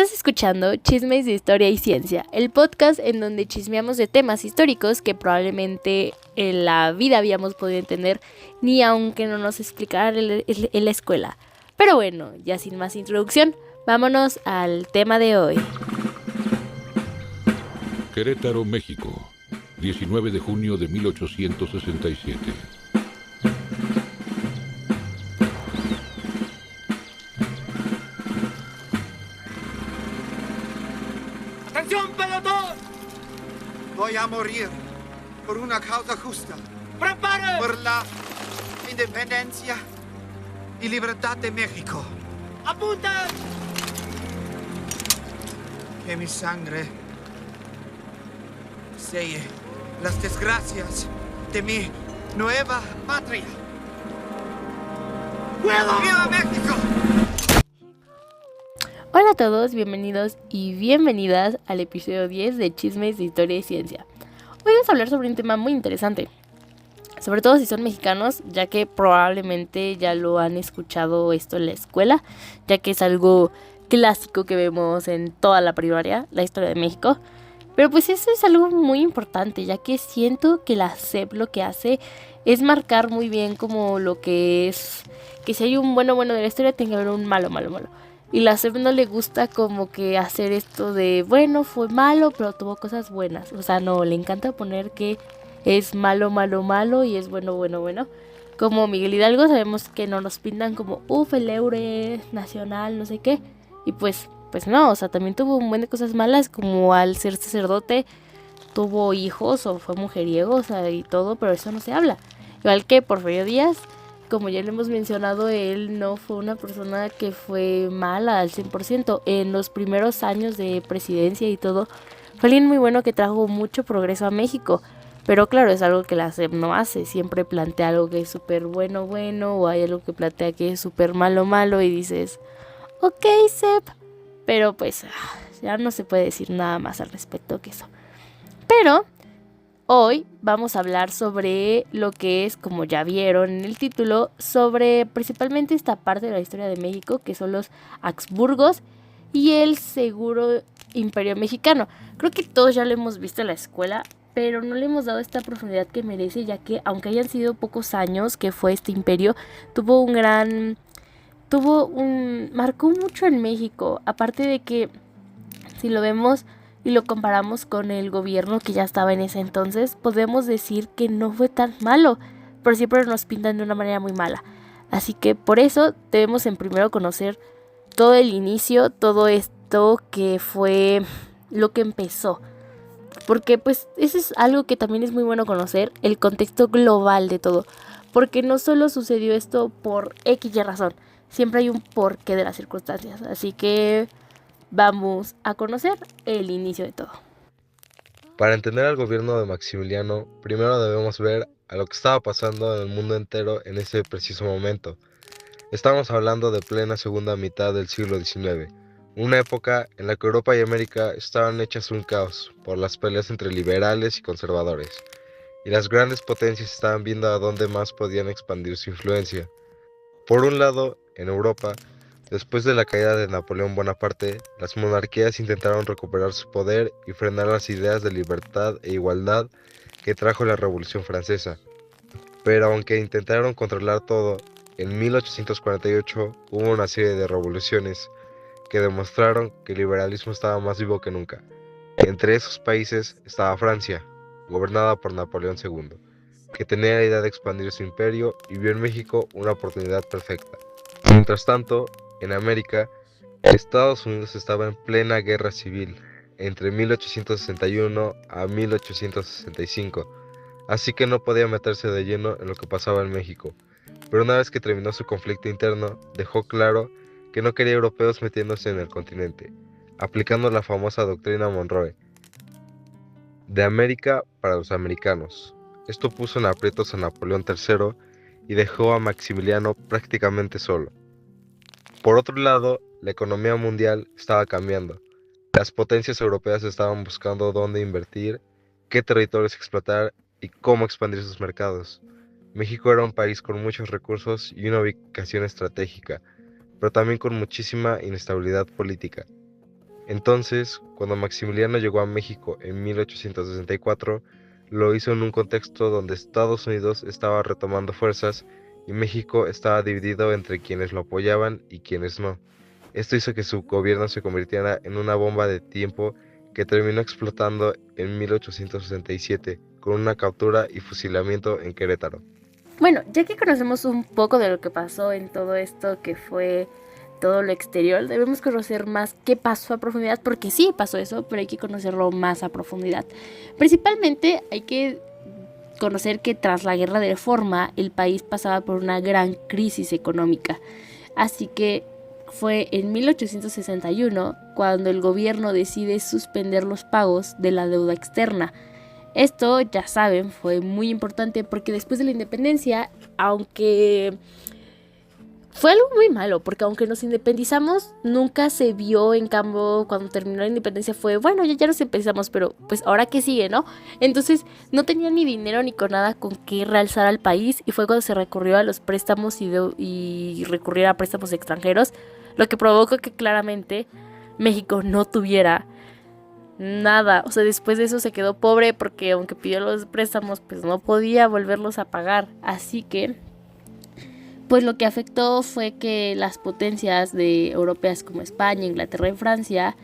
Estás escuchando Chismes de Historia y Ciencia, el podcast en donde chismeamos de temas históricos que probablemente en la vida habíamos podido entender ni aunque no nos explicaran en la escuela. Pero bueno, ya sin más introducción, vámonos al tema de hoy. Querétaro, México, 19 de junio de 1867. ¡Atención, pelotón! Voy a morir por una causa justa, ¡Preparen! por la independencia y libertad de México. ¡Apunten! Que mi sangre selle las desgracias de mi nueva patria. ¡Fuego! ¡Viva México! Hola a todos, bienvenidos y bienvenidas al episodio 10 de Chismes de Historia y Ciencia. Hoy vamos a hablar sobre un tema muy interesante, sobre todo si son mexicanos, ya que probablemente ya lo han escuchado esto en la escuela, ya que es algo clásico que vemos en toda la primaria, la historia de México. Pero pues eso es algo muy importante, ya que siento que la SEP lo que hace es marcar muy bien como lo que es, que si hay un bueno de la historia, tiene que haber un malo. Y la SEP no le gusta como que hacer esto de, bueno, fue malo, pero tuvo cosas buenas. O sea, no, le encanta poner que es malo y es bueno. Como Miguel Hidalgo, sabemos que no nos pintan como, el héroe nacional, no sé qué. Y pues no, o sea, también tuvo un buen de cosas malas, como al ser sacerdote, tuvo hijos o fue mujeriego, o sea, y todo, pero eso no se habla. Igual que Porfirio Díaz, como ya le hemos mencionado, él no fue una persona que fue mala al 100%. En los primeros años de presidencia y todo, fue alguien muy bueno que trajo mucho progreso a México. Pero claro, es algo que la SEP no hace. Siempre plantea algo que es súper bueno, o hay algo que plantea que es súper malo, y dices, ok, SEP. Pero pues ya no se puede decir nada más al respecto que eso. Pero hoy vamos a hablar sobre lo que es, como ya vieron en el título, sobre principalmente esta parte de la historia de México, que son los Habsburgos y el Seguro Imperio Mexicano. Creo que todos ya lo hemos visto en la escuela, pero no le hemos dado esta profundidad que merece, ya que aunque hayan sido pocos años que fue este imperio, marcó mucho en México. Aparte de que si lo vemos y lo comparamos con el gobierno que ya estaba en ese entonces, podemos decir que no fue tan malo, pero siempre nos pintan de una manera muy mala. Así que por eso debemos en primero conocer todo el inicio, todo esto que fue lo que empezó. Porque pues eso es algo que también es muy bueno conocer, el contexto global de todo. Porque no solo sucedió esto por X y razón, siempre hay un porqué de las circunstancias. Así que vamos a conocer el inicio de todo. Para entender al gobierno de Maximiliano, primero debemos ver a lo que estaba pasando en el mundo entero en ese preciso momento. Estamos hablando de plena segunda mitad del siglo XIX, una época en la que Europa y América estaban hechas un caos por las peleas entre liberales y conservadores, y las grandes potencias estaban viendo a dónde más podían expandir su influencia. Por un lado, en Europa, después de la caída de Napoleón Bonaparte, las monarquías intentaron recuperar su poder y frenar las ideas de libertad e igualdad que trajo la Revolución Francesa. Pero aunque intentaron controlar todo, en 1848 hubo una serie de revoluciones que demostraron que el liberalismo estaba más vivo que nunca. Entre esos países estaba Francia, gobernada por Napoleón II, que tenía la idea de expandir su imperio y vio en México una oportunidad perfecta. Mientras tanto, en América, Estados Unidos estaba en plena guerra civil entre 1861 a 1865, así que no podía meterse de lleno en lo que pasaba en México. Pero una vez que terminó su conflicto interno, dejó claro que no quería europeos metiéndose en el continente, aplicando la famosa doctrina Monroe, de América para los americanos. Esto puso en aprietos a Napoleón III y dejó a Maximiliano prácticamente solo. Por otro lado, la economía mundial estaba cambiando. Las potencias europeas estaban buscando dónde invertir, qué territorios explotar y cómo expandir sus mercados. México era un país con muchos recursos y una ubicación estratégica, pero también con muchísima inestabilidad política. Entonces, cuando Maximiliano llegó a México en 1864, lo hizo en un contexto donde Estados Unidos estaba retomando fuerzas y México estaba dividido entre quienes lo apoyaban y quienes no. Esto hizo que su gobierno se convirtiera en una bomba de tiempo que terminó explotando en 1867 con una captura y fusilamiento en Querétaro. Bueno, ya que conocemos un poco de lo que pasó en todo esto que fue todo lo exterior, debemos conocer más qué pasó a profundidad, porque sí pasó eso, pero hay que conocerlo más a profundidad. Principalmente hay que conocer que tras la Guerra de Reforma el país pasaba por una gran crisis económica, así que fue en 1861 cuando el gobierno decide suspender los pagos de la deuda externa. Esto, ya saben, fue muy importante porque después de la independencia, aunque fue algo muy malo, porque aunque nos independizamos, nunca se vio, en cambio, cuando terminó la independencia fue, bueno, ya nos independizamos, pero pues ahora qué sigue, ¿no? Entonces no tenía ni dinero ni con nada con qué realzar al país, y fue cuando se recurrió a los préstamos y recurrió a préstamos extranjeros, lo que provocó que claramente México no tuviera nada. O sea, después de eso se quedó pobre porque aunque pidió los préstamos, pues no podía volverlos a pagar. Así que pues lo que afectó fue que las potencias europeas como España, Inglaterra y Francia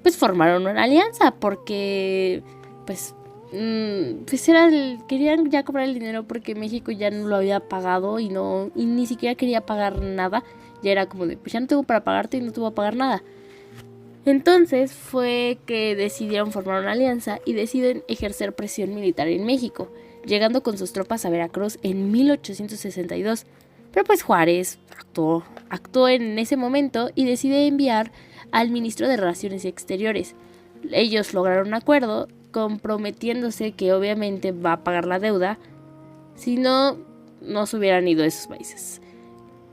pues formaron una alianza porque pues querían ya cobrar el dinero porque México ya no lo había pagado y ni siquiera quería pagar nada. Ya era como de, pues ya no tengo para pagarte y no te voy a pagar nada. Entonces fue que decidieron formar una alianza y deciden ejercer presión militar en México, llegando con sus tropas a Veracruz en 1862. Pero pues Juárez actuó en ese momento y decide enviar al ministro de Relaciones Exteriores. Ellos lograron un acuerdo comprometiéndose que obviamente va a pagar la deuda, si no se hubieran ido de esos países.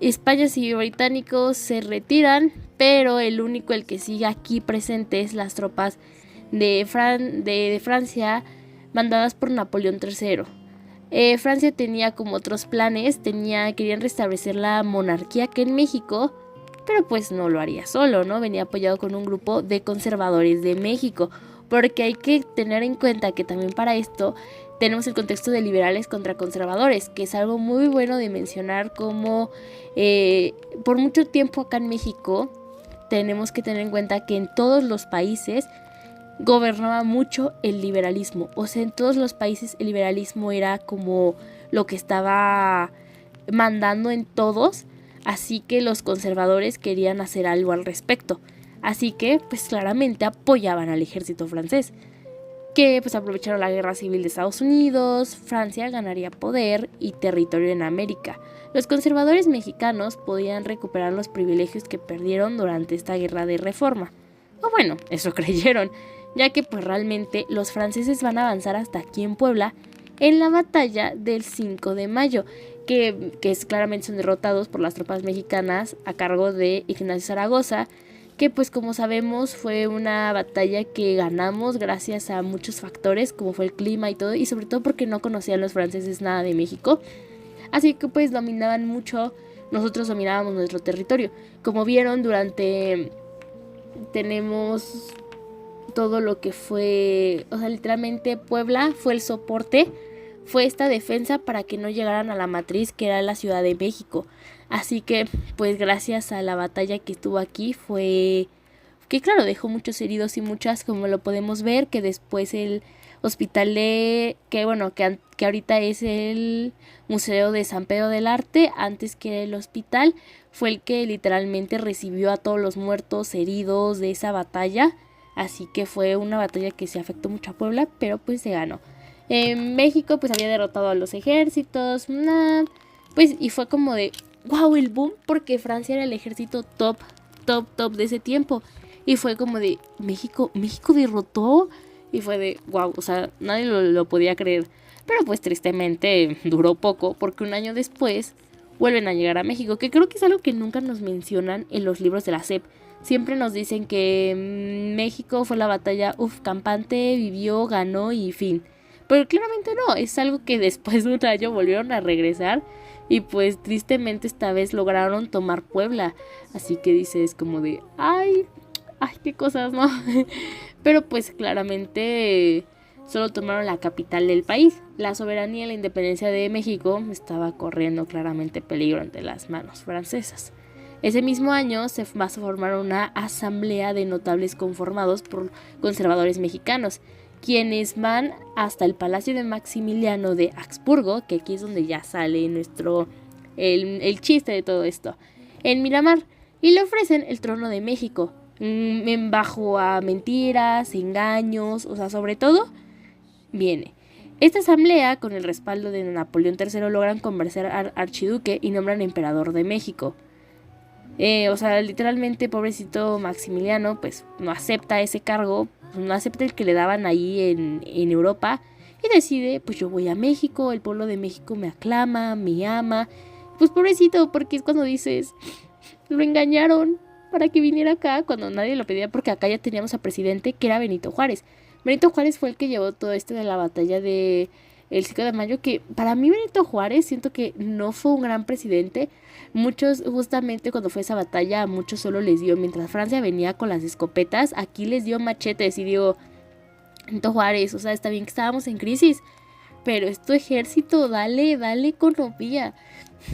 España y británicos se retiran, pero el que sigue aquí presente es las tropas de Francia mandadas por Napoleón III. Francia tenía como otros planes, querían restablecer la monarquía aquí en México, pero pues no lo haría solo, ¿no? Venía apoyado con un grupo de conservadores de México, porque hay que tener en cuenta que también para esto tenemos el contexto de liberales contra conservadores, que es algo muy bueno de mencionar como por mucho tiempo acá en México tenemos que tener en cuenta que en todos los países gobernaba mucho el liberalismo. O sea, en todos los países el liberalismo era como lo que estaba mandando en todos, así que los conservadores querían hacer algo al respecto. Así que, pues claramente apoyaban al ejército francés, que pues aprovecharon la guerra civil de Estados Unidos. Francia ganaría poder y territorio en América. Los conservadores mexicanos podían recuperar los privilegios que perdieron durante esta guerra de reforma. O bueno, eso creyeron, ya que pues realmente los franceses van a avanzar hasta aquí en Puebla en la batalla del 5 de mayo, que claramente son derrotados por las tropas mexicanas a cargo de Ignacio Zaragoza, que pues como sabemos fue una batalla que ganamos gracias a muchos factores como fue el clima y todo, y sobre todo porque no conocían los franceses nada de México, así que pues dominaban mucho, nosotros dominábamos nuestro territorio. Como vieron, tenemos todo lo que fue, o sea, literalmente Puebla fue el soporte, fue esta defensa para que no llegaran a la matriz que era la Ciudad de México. Así que pues gracias a la batalla que estuvo aquí fue que claro, dejó muchos heridos y muchas, como lo podemos ver, que después el hospital que ahorita es el Museo de San Pedro del Arte, antes que el hospital, fue el que literalmente recibió a todos los muertos, heridos de esa batalla. Así que fue una batalla que se afectó mucho a Puebla, pero pues se ganó. México pues había derrotado a los ejércitos, pues y fue como de wow, el boom, porque Francia era el ejército top de ese tiempo. Y fue como de México derrotó. Y fue de wow, o sea, nadie lo podía creer. Pero pues tristemente duró poco, porque un año después vuelven a llegar a México, que creo que es algo que nunca nos mencionan en los libros de la SEP. Siempre nos dicen que México fue la batalla campante, vivió, ganó y fin. Pero claramente no, es algo que después de un año volvieron a regresar. Y pues tristemente esta vez lograron tomar Puebla. Así que dices como de ay, ay, qué cosas, ¿no? Pero pues claramente solo tomaron la capital del país. La soberanía y la independencia de México estaba corriendo claramente peligro ante las manos francesas. Ese mismo año se va a formar una asamblea de notables conformados por conservadores mexicanos, quienes van hasta el palacio de Maximiliano de Habsburgo, que aquí es donde ya sale el chiste de todo esto, en Miramar, y le ofrecen el trono de México, en bajo a mentiras, engaños, o sea, sobre todo, viene. Esta asamblea, con el respaldo de Napoleón III, logran convencer al archiduque y nombran emperador de México. O sea, literalmente, pobrecito Maximiliano, pues no acepta ese cargo, no acepta el que le daban ahí en Europa, y decide, pues yo voy a México, el pueblo de México me aclama, me ama. Pues pobrecito, porque es cuando dices, lo engañaron para que viniera acá, cuando nadie lo pedía, porque acá ya teníamos a presidente, que era Benito Juárez. Benito Juárez fue el que llevó todo esto de la batalla de el 5 de mayo, que para mí Benito Juárez siento que no fue un gran presidente. Muchos, justamente cuando fue esa batalla, a muchos solo les dio, mientras Francia venía con las escopetas, aquí les dio machetes y digo, Benito Juárez, o sea, está bien que estábamos en crisis, pero es tu ejército, dale economía.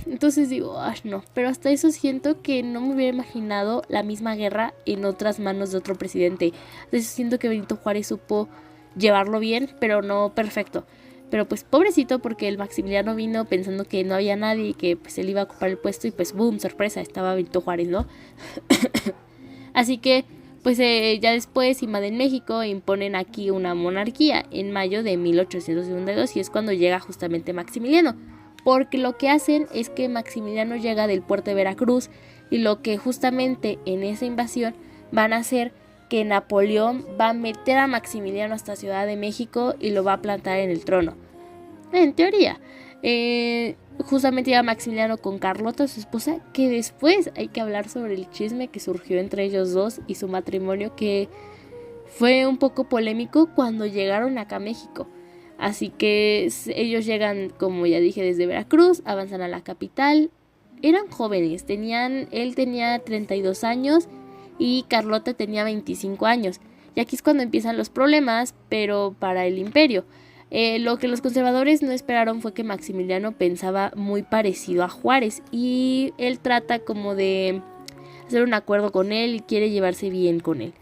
Entonces digo, no, pero hasta eso siento que no me hubiera imaginado la misma guerra en otras manos de otro presidente. Hasta eso siento que Benito Juárez supo llevarlo bien, pero no perfecto. Pero pues pobrecito, porque el Maximiliano vino pensando que no había nadie y que pues él iba a ocupar el puesto y pues boom, sorpresa, estaba Benito Juárez, ¿no? Así que pues ya después invaden México e imponen aquí una monarquía en mayo de 1852, y es cuando llega justamente Maximiliano, porque lo que hacen es que Maximiliano llega del puerto de Veracruz, y lo que justamente en esa invasión van a hacer que Napoleón va a meter a Maximiliano hasta Ciudad de México y lo va a plantar en el trono. En teoría, justamente llega Maximiliano con Carlota, su esposa, que después hay que hablar sobre el chisme que surgió entre ellos dos y su matrimonio, que fue un poco polémico cuando llegaron acá a México. Así que ellos llegan, como ya dije, desde Veracruz, avanzan a la capital. Eran jóvenes, él tenía 32 años y Carlota tenía 25 años. Y aquí es cuando empiezan los problemas, pero para el imperio. Lo que los conservadores no esperaron fue que Maximiliano pensaba muy parecido a Juárez, y él trata como de hacer un acuerdo con él y quiere llevarse bien con él.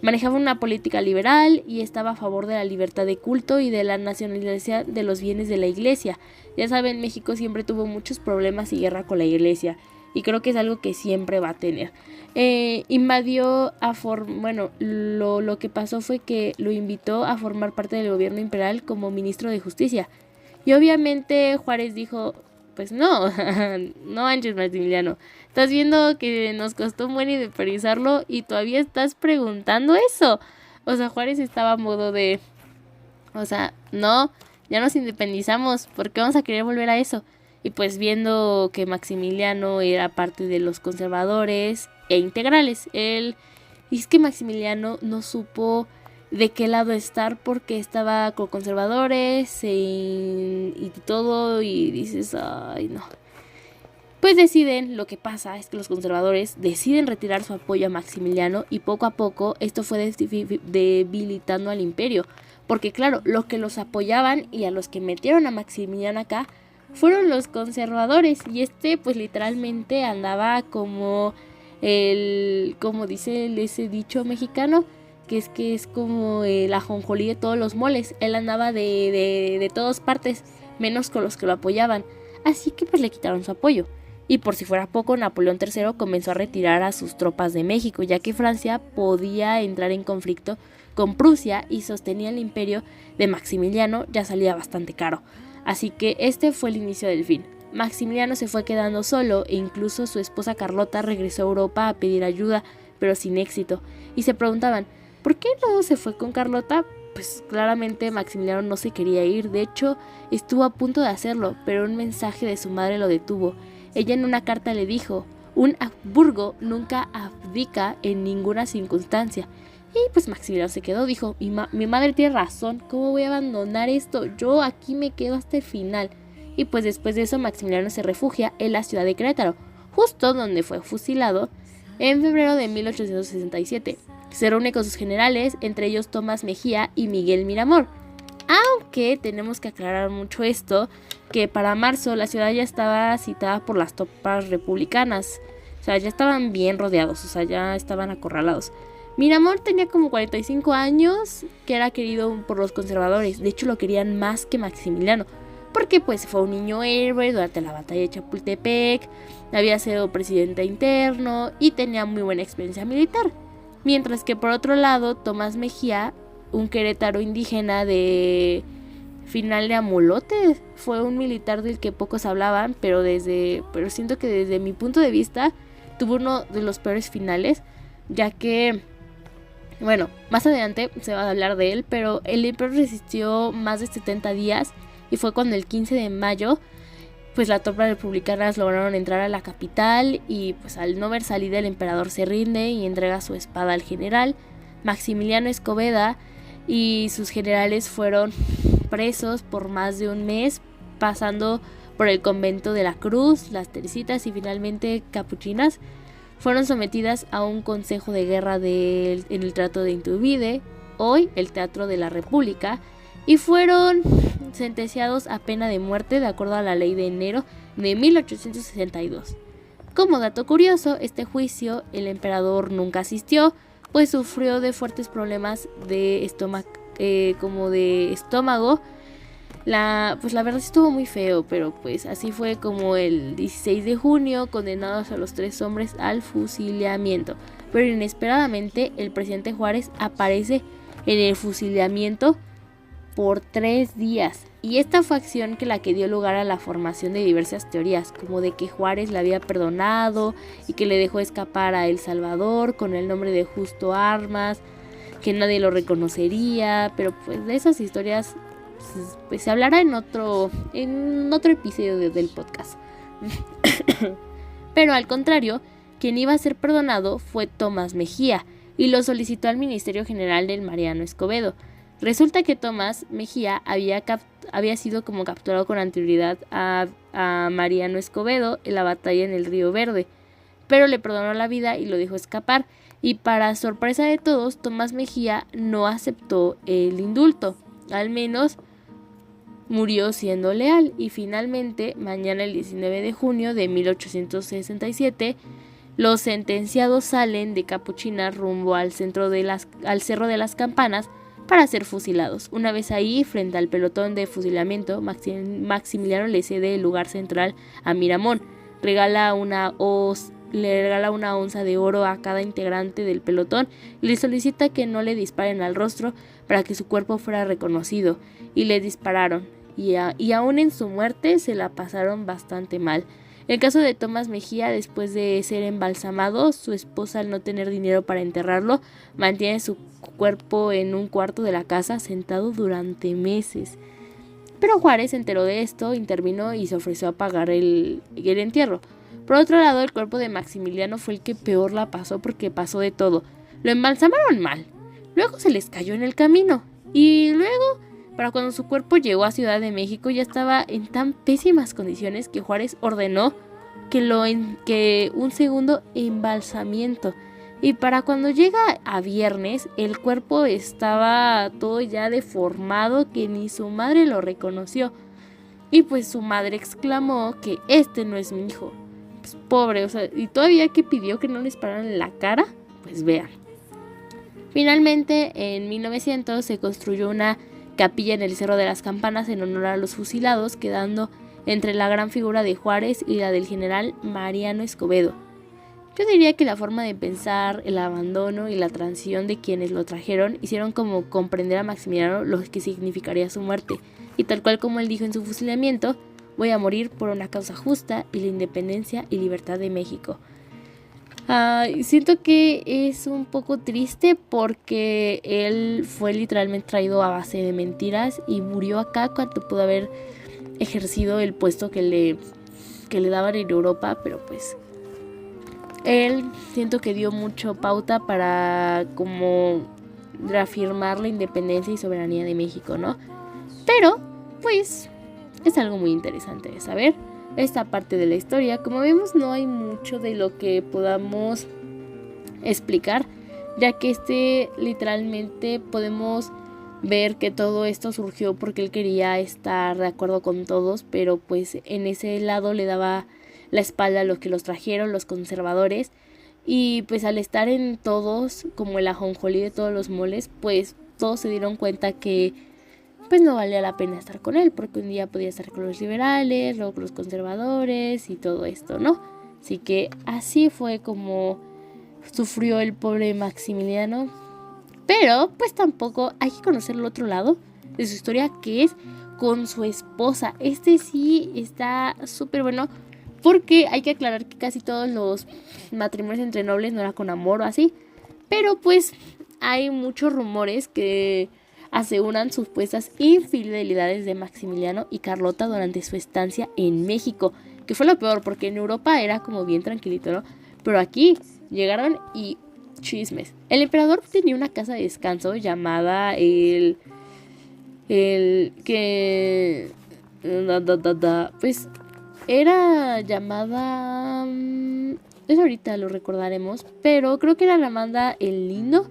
Manejaba una política liberal y estaba a favor de la libertad de culto y de la nacionalización de los bienes de la iglesia. Ya saben, México siempre tuvo muchos problemas y guerra con la iglesia, y creo que es algo que siempre va a tener. Invadió lo que pasó fue que lo invitó a formar parte del gobierno imperial como ministro de justicia, y obviamente Juárez dijo, pues no, no manches Maximiliano, estás viendo que nos costó un buen independizarlo y todavía estás preguntando eso. O sea, Juárez estaba a modo de, o sea, no, ya nos independizamos, ¿por qué vamos a querer volver a eso? Y pues viendo que Maximiliano era parte de los conservadores e integrales, y es que Maximiliano no supo de qué lado estar, porque estaba con conservadores y todo, y dices, ay no. Pues lo que pasa es que los conservadores deciden retirar su apoyo a Maximiliano, y poco a poco esto fue debilitando al imperio, porque claro, los que los apoyaban y a los que metieron a Maximiliano acá fueron los conservadores, y pues literalmente andaba como como dice ese dicho mexicano, que es como el ajonjolí de todos los moles. Él andaba de todas partes, menos con los que lo apoyaban, así que pues le quitaron su apoyo. Y por si fuera poco, Napoleón III comenzó a retirar a sus tropas de México, ya que Francia podía entrar en conflicto con Prusia y sostenía el imperio de Maximiliano, ya salía bastante caro. Así que este fue el inicio del fin. Maximiliano se fue quedando solo, e incluso su esposa Carlota regresó a Europa a pedir ayuda, pero sin éxito. Y se preguntaban, ¿por qué no se fue con Carlota? Pues claramente Maximiliano no se quería ir. De hecho, estuvo a punto de hacerlo, pero un mensaje de su madre lo detuvo. Ella en una carta le dijo, un Habsburgo nunca abdica en ninguna circunstancia. Y pues Maximiliano se quedó, dijo, mi madre tiene razón, ¿cómo voy a abandonar esto? Yo aquí me quedo hasta el final. Y pues después de eso Maximiliano se refugia en la ciudad de Querétaro, justo donde fue fusilado en febrero de 1867. Se reúne con sus generales, entre ellos Tomás Mejía y Miguel Miramón. Aunque tenemos que aclarar mucho esto, que para marzo la ciudad ya estaba citada por las tropas republicanas. O sea, ya estaban bien rodeados, o sea, ya estaban acorralados. Miramón tenía como 45 años, que era querido por los conservadores. De hecho, lo querían más que Maximiliano, porque pues fue un niño héroe durante la batalla de Chapultepec, había sido presidente interno y tenía muy buena experiencia militar. Mientras que por otro lado, Tomás Mejía, un querétaro indígena de final de Amolote, fue un militar del que pocos hablaban, pero siento que desde mi punto de vista tuvo uno de los peores finales, ya que, bueno, más adelante se va a hablar de él, pero el imperio resistió más de 70 días y fue cuando el 15 de mayo pues las tropas republicanas lograron entrar a la capital y pues al no ver salida el emperador se rinde y entrega su espada al general. Maximiliano Escobeda y sus generales fueron presos por más de un mes, pasando por el convento de la Cruz, las Teresitas y finalmente Capuchinas. Fueron sometidas a un consejo de guerra en el Teatro de Iturbide, hoy el Teatro de la República, y fueron sentenciados a pena de muerte de acuerdo a la ley de enero de 1862. Como dato curioso, este juicio el emperador nunca asistió, pues sufrió de fuertes problemas de estómago. La verdad estuvo muy feo, pero pues así fue como el 16 de junio condenados a los 3 hombres al fusilamiento. Pero inesperadamente el presidente Juárez aparece en el fusilamiento por 3 días. Y esta fue acción la que dio lugar a la formación de diversas teorías, como de que Juárez le había perdonado y que le dejó escapar a El Salvador con el nombre de Justo Armas, que nadie lo reconocería, pero pues de esas historias pues se hablará en otro episodio del podcast. Pero al contrario, quien iba a ser perdonado fue Tomás Mejía y lo solicitó al Ministerio General del Mariano Escobedo. Resulta que Tomás Mejía había sido como capturado con anterioridad a Mariano Escobedo en la batalla en el Río Verde, pero le perdonó la vida y lo dejó escapar. Y para sorpresa de todos, Tomás Mejía no aceptó el indulto, al menos murió siendo leal. Y finalmente, mañana el 19 de junio de 1867, los sentenciados salen de Capuchinas rumbo al Cerro de las Campanas para ser fusilados. Una vez ahí, frente al pelotón de fusilamiento, Maximiliano le cede el lugar central a Miramón, le regala una onza de oro a cada integrante del pelotón y le solicita que no le disparen al rostro para que su cuerpo fuera reconocido, y le dispararon, y aún en su muerte se la pasaron bastante mal. En el caso de Tomás Mejía, después de ser embalsamado, su esposa, al no tener dinero para enterrarlo, mantiene su cuerpo en un cuarto de la casa sentado durante meses. Pero Juárez se enteró de esto, intervino y se ofreció a pagar el entierro. Por otro lado, el cuerpo de Maximiliano fue el que peor la pasó porque pasó de todo. Lo embalsamaron mal, luego se les cayó en el camino y luego, para cuando su cuerpo llegó a Ciudad de México, ya estaba en tan pésimas condiciones que Juárez ordenó que un segundo embalsamiento. Y para cuando llega a viernes, el cuerpo estaba todo ya deformado, que ni su madre lo reconoció. Y pues su madre exclamó que este no es mi hijo. Pues pobre, o sea, y todavía que pidió que no le dispararan en la cara, pues vean. Finalmente, en 1900 se construyó una capilla en el Cerro de las Campanas en honor a los fusilados, quedando entre la gran figura de Juárez y la del general Mariano Escobedo. Yo diría que la forma de pensar, el abandono y la transición de quienes lo trajeron hicieron como comprender a Maximiliano lo que significaría su muerte, y tal cual como él dijo en su fusilamiento: voy a morir por una causa justa y la independencia y libertad de México. Siento que es un poco triste porque él fue literalmente traído a base de mentiras y murió acá cuando pudo haber ejercido el puesto que le daban en Europa, pero pues él siento que dio mucho pauta para como reafirmar la independencia y soberanía de México, ¿no? Pero pues es algo muy interesante de saber esta parte de la historia. Como vemos, no hay mucho de lo que podamos explicar ya que literalmente podemos ver que todo esto surgió porque él quería estar de acuerdo con todos, pero pues en ese lado le daba la espalda a los que los trajeron, los conservadores, y pues al estar en todos, como el ajonjolí de todos los moles, pues todos se dieron cuenta que pues no valía la pena estar con él, porque un día podía estar con los liberales, luego con los conservadores y todo esto, ¿no? Así que así fue como sufrió el pobre Maximiliano. Pero pues tampoco hay que conocer el otro lado de su historia, que es con su esposa. Sí está súper bueno, porque hay que aclarar que casi todos los matrimonios entre nobles no era con amor o así. Pero pues hay muchos rumores que aseguran supuestas infidelidades de Maximiliano y Carlota durante su estancia en México, que fue lo peor, porque en Europa era como bien tranquilito, ¿no? Pero aquí llegaron y chismes. El emperador tenía una casa de descanso llamada pues era llamada, eso ahorita lo recordaremos, pero creo que era llamada El Lindo,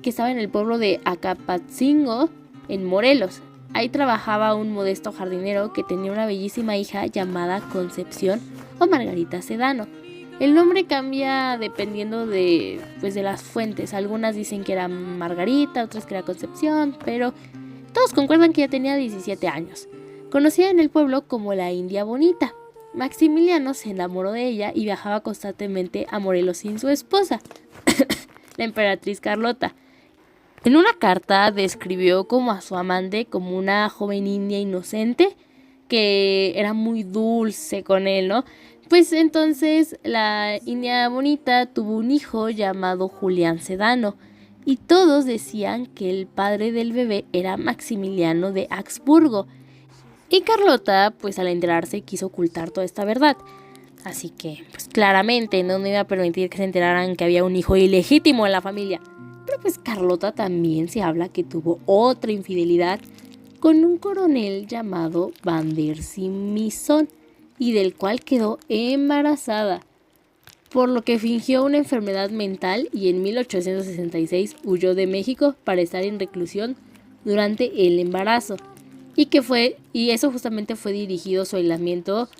que estaba en el pueblo de Acapatzingo, en Morelos. Ahí trabajaba un modesto jardinero que tenía una bellísima hija llamada Concepción o Margarita Sedano. El nombre cambia dependiendo de las fuentes. Algunas dicen que era Margarita, otras que era Concepción, pero todos concuerdan que ya tenía 17 años. Conocida en el pueblo como la India Bonita. Maximiliano se enamoró de ella y viajaba constantemente a Morelos sin su esposa, la emperatriz Carlota. En una carta describió como a su amante como una joven india inocente que era muy dulce con él, ¿no? Pues entonces la India Bonita tuvo un hijo llamado Julián Sedano y todos decían que el padre del bebé era Maximiliano de Habsburgo. Y Carlota, pues al enterarse, quiso ocultar toda esta verdad. Así que, pues claramente no iba a permitir que se enteraran que había un hijo ilegítimo en la familia. Pero pues Carlota también se habla que tuvo otra infidelidad con un coronel llamado Van der Simson, y del cual quedó embarazada, por lo que fingió una enfermedad mental y en 1866 huyó de México para estar en reclusión durante el embarazo, y eso justamente fue dirigido su aislamiento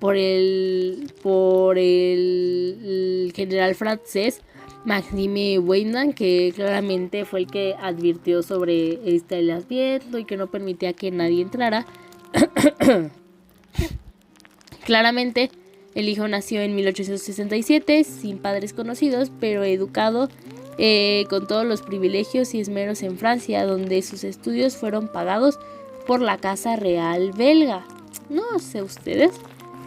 por el general francés Maxime Weidman, que claramente fue el que advirtió sobre este aislamiento y que no permitía que nadie entrara. Claramente, el hijo nació en 1867, sin padres conocidos, pero educado con todos los privilegios y esmeros en Francia, donde sus estudios fueron pagados por la Casa Real belga. No sé ustedes,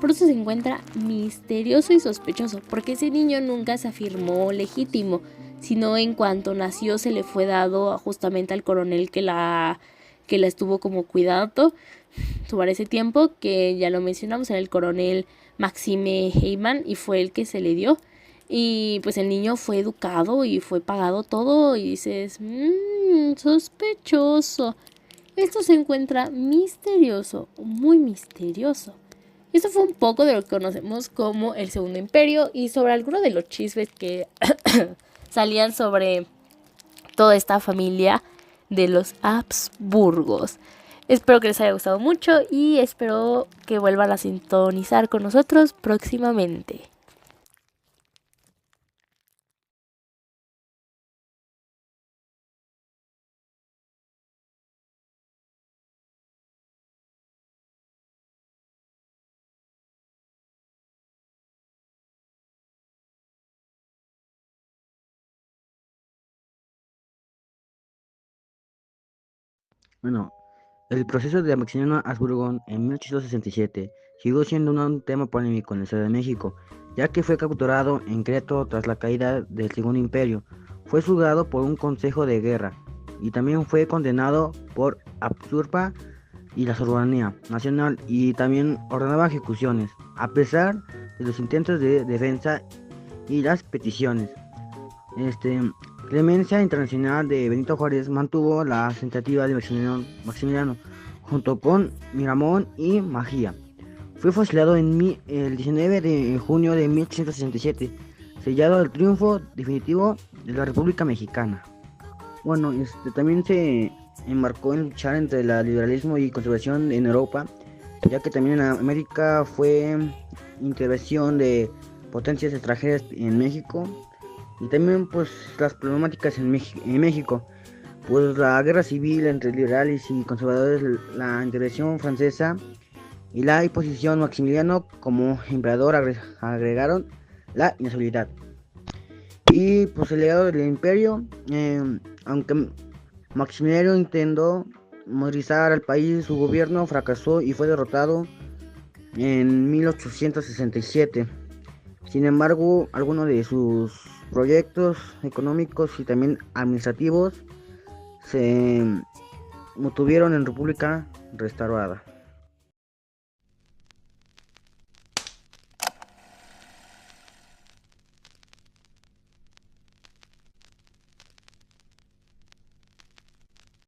por eso se encuentra misterioso y sospechoso, porque ese niño nunca se afirmó legítimo, sino en cuanto nació se le fue dado justamente al coronel que la estuvo como cuidando sobre ese tiempo, que ya lo mencionamos, era el coronel Maxime Weidman, y fue el que se le dio. Y pues el niño fue educado y fue pagado todo, y dices, sospechoso. Esto se encuentra misterioso, muy misterioso. Esto fue un poco de lo que conocemos como el Segundo Imperio y sobre algunos de los chismes que salían sobre toda esta familia de los Habsburgos. Espero que les haya gustado mucho y espero que vuelvan a sintonizar con nosotros próximamente. Bueno, el proceso de Maximiliano Habsburgo en 1867 siguió siendo un tema polémico en la Ciudad de México, ya que fue capturado en Querétaro tras la caída del Segundo Imperio. Fue juzgado por un consejo de guerra y también fue condenado por usurpa y la soberanía nacional, y también ordenaba ejecuciones, a pesar de los intentos de defensa y las peticiones. Clemencia Internacional de Benito Juárez mantuvo la tentativa de Maximiliano junto con Miramón y Mejía. Fue fusilado el 19 de junio de 1867 sellado el triunfo definitivo de la República Mexicana. Bueno, también se enmarcó en luchar entre el liberalismo y conservación en Europa, ya que también en América fue intervención de potencias extranjeras en México, y también pues las problemáticas en México, pues la guerra civil entre liberales y conservadores, la intervención francesa y la imposición Maximiliano como emperador agregaron la inestabilidad. Y pues el legado del imperio, aunque Maximiliano intentó modernizar al país, su gobierno fracasó y fue derrotado en 1867. Sin embargo, algunos de sus proyectos económicos y también administrativos se mantuvieron en República restaurada.